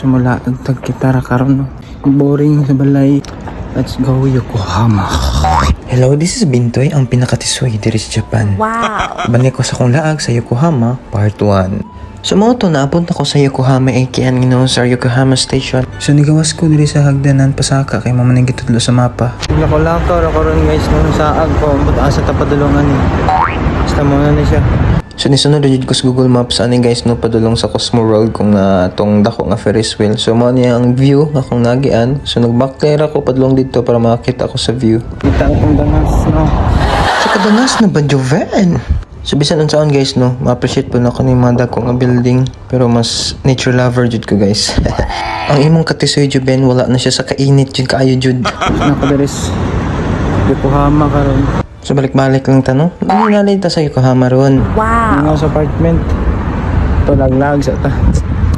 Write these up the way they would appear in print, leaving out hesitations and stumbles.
Sumula tag-gitara karon no. Boring sa balay. Let's go Yokohama. Hello, this is Bintoy, ang pinakatisoy diri sa Japan. Wow! Bani ko sa kong laag sa Yokohama, part 1. Sa moto, naapunta ko sa Yokohama, ikian ginoon sa Yokohama Station. So, nigawas ko diri sa hagdanan pasaka kay mamanang gitudlo sa mapa. Bigla ko lang to, karon guys nung saag ko, buta sa tapadulungan ni. Basta muna na siya. So, nisunod jud ko sa Google Maps ani guys no padulong sa Cosmo World kung tong dako nga Ferris wheel. So, mo niya ang view nga kung nagian. So, nag-backclear ako padulong dito para makita ko sa view. Kita akong danas no. So, kadanas na ba, Joven? So, bisan unsaon guys no, ma-appreciate po na ko ni mga dako nga building. Pero mas nature lover jud ko guys. Ang imong katisoy Joven, wala na siya sa kainit jud kaayo jud. Nakadaris Yokohama karon. So, balik-balik lang tanong. Ano nalita sa Yokohama ron? Wow! Nga sa apartment. To laglag sa ta.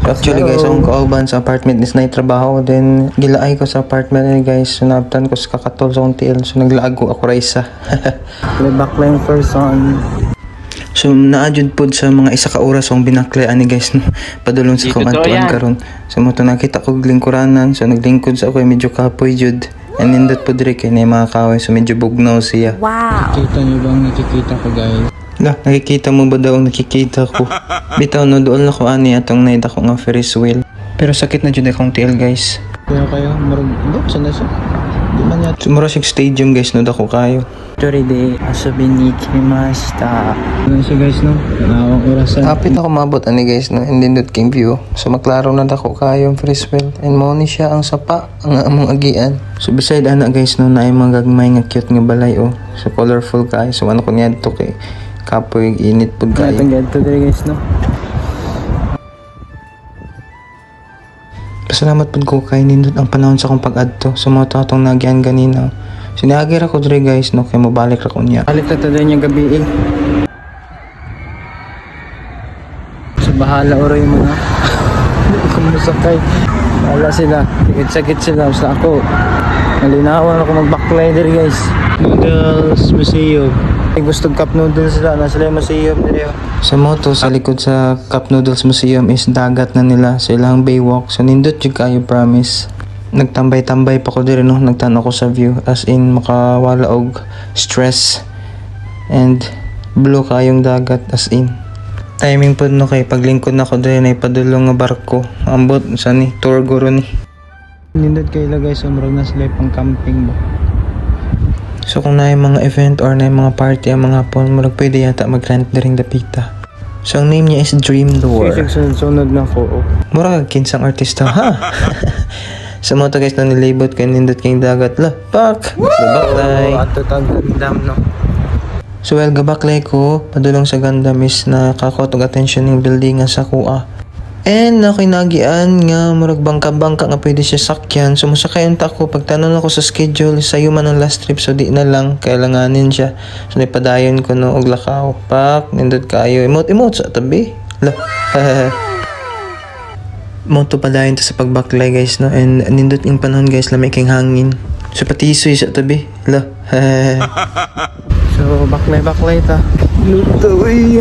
So, actually guys, akong kauban sa apartment is na trabaho. Then, gilaay ko sa apartment ni guys. Sunabtan ko sa kakatol sa kong tiil. So, naglaag ko ako raisa. Play backline first on. So, naadjud pod sa mga isa ka oras akong binaklayaan ni guys. No? Padulong sa kong antuan karon. So, mo to nakita ko lingkuranan. So, naglingkod sa ako medyo kapoy jud. And nindot po dire kay na mga kaway. So, medyo bugnaw siya. Wow! Kita niyo bang nakikita ko guys? La, nakikita mo ba daw ang nakikita ko? Bitaw no, doon na ko ani atong naida ko nga Ferris wheel. Pero sakit na jud akong tiil guys. Kaya kayo, marag, saan na siya? Di man yata. Sumura siya stadium guys no, dako kayo. Story de asobi ni kimashita. Ano siya guys no? Nawang orasan. Hapit ako mabot ani guys no, and nindot king view. So maklaro na dako kayo ang Ferris wheel. And mo ni siya ang sapa, ang among agian. So beside ana guys no, naay mga gagmay nga cute nga balay oh. So colorful kayo. So ano ko niya dito kay kapoy init pud kayo. Itong ganito dire guys no? Pasalamat pud ko kay nindot ang panahon sa akong pag-adto. So mo to atong nagyan ganina. Sinagir ako dire guys no, kay mabalik ra ko niya. Balik na tayo niya gabi eh. So bahala oro yung mga kung musakay. Wala sila. Sakit sila. Basta ako. Malinawan ako mag-backlider guys. Noodles Museum. Gusto cup noodles sila. Nasa sila yung museum dire. Sa moto, sa likod sa Cup Noodles Museum is dagat na nila sa ilang baywalk. So nindot jud kayo, promise. Nagtambay-tambay pa ko dire no, nagtanaw ko sa view as in makawala og stress and blue kayong dagat as in. Timing pod no kay paglingkod na ko dire na ipadulong nga barko. Ambot sa ni tour guro ni. Nindot kayo guys. Umrog na sila pang camping ba? So kung naay mga event or naay mga party ang mga hapon, murag pwede yata mag-rent diring dapita. So ang name niya is Dream Door. Sunod na ko. Oh. Murag kinsang artista ha. Sa mga guys na nilibot kay nindot kayong dagat la. Pak! Baklay. Ato tag dam no. So well, gabaklay ko, padulong sa Gundam is nakakotog attention ng building nga sa kuha. And nakinagian nga murag bangka-bangka nga pwede siya sakyan. So musakayan ta ko, pagtanong ako sa schedule, sayo man ang last trip, so di na lang, kailanganin siya. So nipadayon ko no, og lakaw. Pak, nindot kayo. Emote sa tabi. La. Moto padayon to sa pagbaklay guys no, and nindot yung panahon guys, lamiking hangin. So patisoy sa tabi. La. So baklay ta. Lutoy.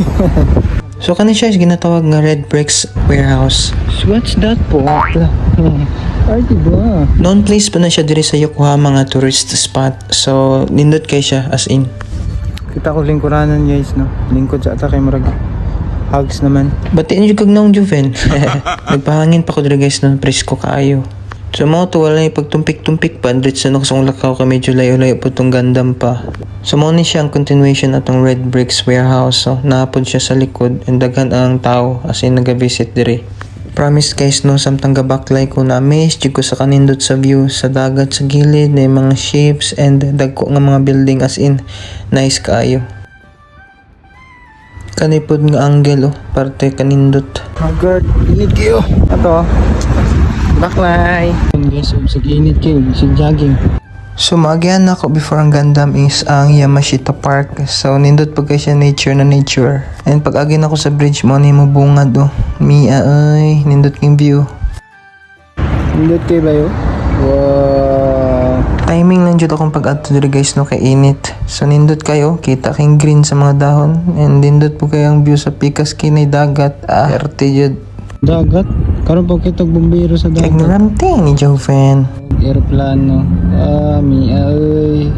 So kanin siya is ginatawag nga Red Bricks Warehouse. What's that po? Ay diba? Known place pa na siya diri sa Yokohama nga tourist spot. So nindot kay siya as in. Kita ko lingkuranan guys no. Lingkod sa ata kay marag. Hugs naman. Batiin yung kagnaong Juven. Nagpahangin pa ko diri guys no, presko kaayo. So mga to wala yung pagtumpik-tumpik pa. Dito sa nakasong lakaw ka medyo layo-layo po itong Gundam pa. So mga ni siya ang continuation atong Red Bricks Warehouse. So naapod siya sa likod and daghan ang tao as in nag-visit diri. Promise guys no, samtang gabaklay ko na amaze jud ko sa kanindot sa view sa dagat sa gilid na mga ships and dagko nga mga building as in nice kaayo. Kanipod nga angle oh, parte kanindot. Oh god, init kayo. Ato. Baklay. Guys, sa init kayo, sa jogging. So magian na ako before ang Gundam is ang Yamashita Park. So nindot pag siya nature na nature. And pag agin ako sa bridge mo ni mo bungad oh. Mia ay nindot king view. Init kayo ba yun? Wow. Timing lang jud akong pag-adto diri guys no, kay init. So nindot kayo, kita king green sa mga dahon and nindot po kayang view sa pikas kinay dagat. Arte jud. Dagat. Karon po kitog bumbiro sa dagat. Ignorante ni Joven. Aeroplano. Mi ay.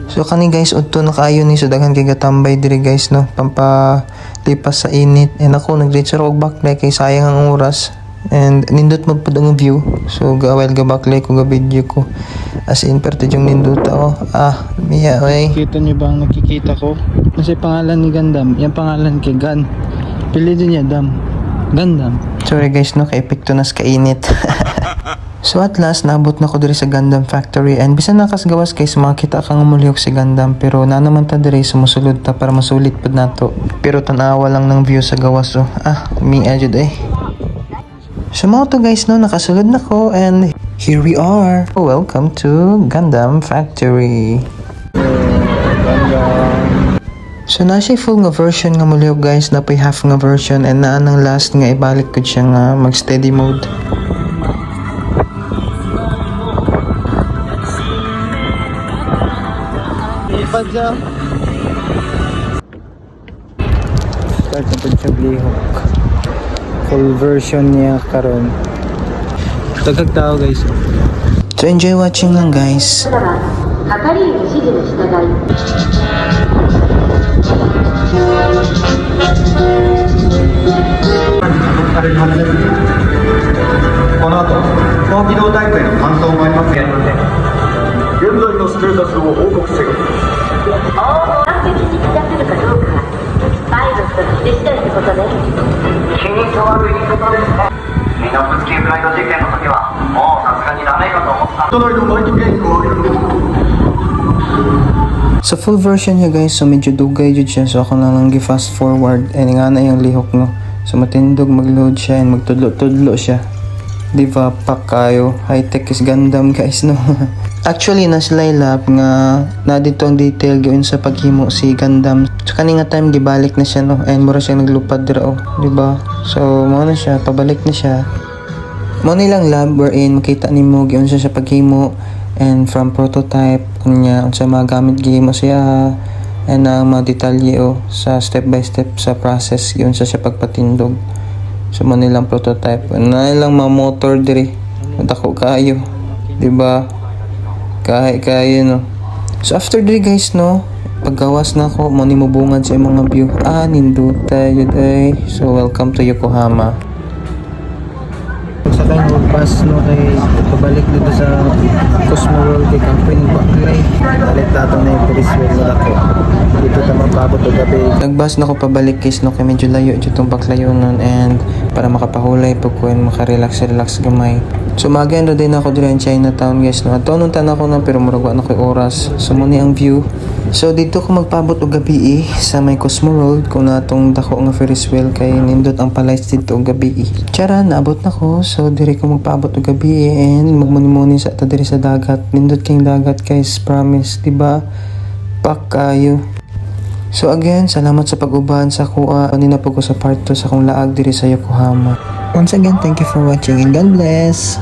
So kani guys, udto na kaayo ni so daghan kay gatambay diri guys no, pampalipas sa init. And ako nag-reach og backlight kay sayang ang oras. And nindot mo pud ang view. So while ga backlight ko ga video ko. As in perte yung nindot ako. Miya oy. Kita niyo ba ang nakikita ko? Kasi pangalan ni Gundam. Yan pangalan kay Gun. Pili din niya Dam. Gundam. Sorry guys no, kay epekto nas kainit. So at last, naabot na ko diri sa Gundam Factory and bisan nakasgawas guys, makita kang mulihok si Gundam pero na naman ta diri sumusulod ta para masulit pud nato. Pero tanawa lang ng view sa gawas oh. Mi ajud eh. So mga to guys no, nakasulod na ko and here we are. Welcome to Gundam Factory. So na siya full nga version nga mulihok guys, na pay half nga version and naa nang last nga ibalik ko siya nga mag steady mode. Ipad siya. Start na pud siya lihok. Full version niya karon. Tagag tao guys. So enjoy watching lang guys. 係員の指示に従いこの後、高機動タイプへの搬送もありますが、現在のステータスを報告せよ。完璧に出せるかどうかパイロットの手次第ってことね。気に障る言い方ですね。ミノフスキーフライト事件の時は、もうさすがにダメかと思った。隣のバイト原稿を入れる。 Sa full version niya guys, so medyo dugay jud siya. So ako na lang gi-fast forward. And nga na yung lihok no. So matindog mag-load siya and magtudlo-tudlo siya. Diba pak kayo. High-tech is Gundam guys no. Actually na sila lab nga na dito ang detail gawin sa paghimo si Gundam. So kaninga time gibalik na siya no. And mura siya naglupad dira oh. Diba? So mo na siya, pabalik na siya. Mo nilang lab wherein makita nimo gawin siya sa paghimo. And from prototype kunya unsa mga gamit gihimo siya and ang mga detalye sa step by step sa process yun sa siya pagpatindog so mo nilang prototype na nilang mga motor diri dako kayo di ba kayo no. So after diri guys no, paggawas na ko mo ni mubungad sa mga view ninduta yun ay. So welcome to Yokohama. Sa kayo bus no kay pabalik dito sa Cosmo World kay company baklay. Balik dato na yung Ferris wheel na ako. Dito ta mapabot og gabi. Nagbus na ko pabalik guys no kay medyo layo jud tong baklayo nun and para makapahulay pag kuan makarelax gamay. So maganda din ako diri in Chinatown guys no. Adto nun tan ako na pero murag wa na koy oras. So muni ang view. So dito ko magpabot og gabi sa may Cosmo World kung natong dako nga Ferris wheel kay nindot ang palights dito og gabi. Tara naabot na ko. So diri ko magpaabot og gabi and magmuni-muni sa ta diri sa dagat. Nindot king dagat guys, promise, diba? Pak kayo. So again, salamat sa pag-uban sa kuha. Kanina po ko sa part 2 sa kong laag diri sa Yokohama. Once again, thank you for watching and God bless.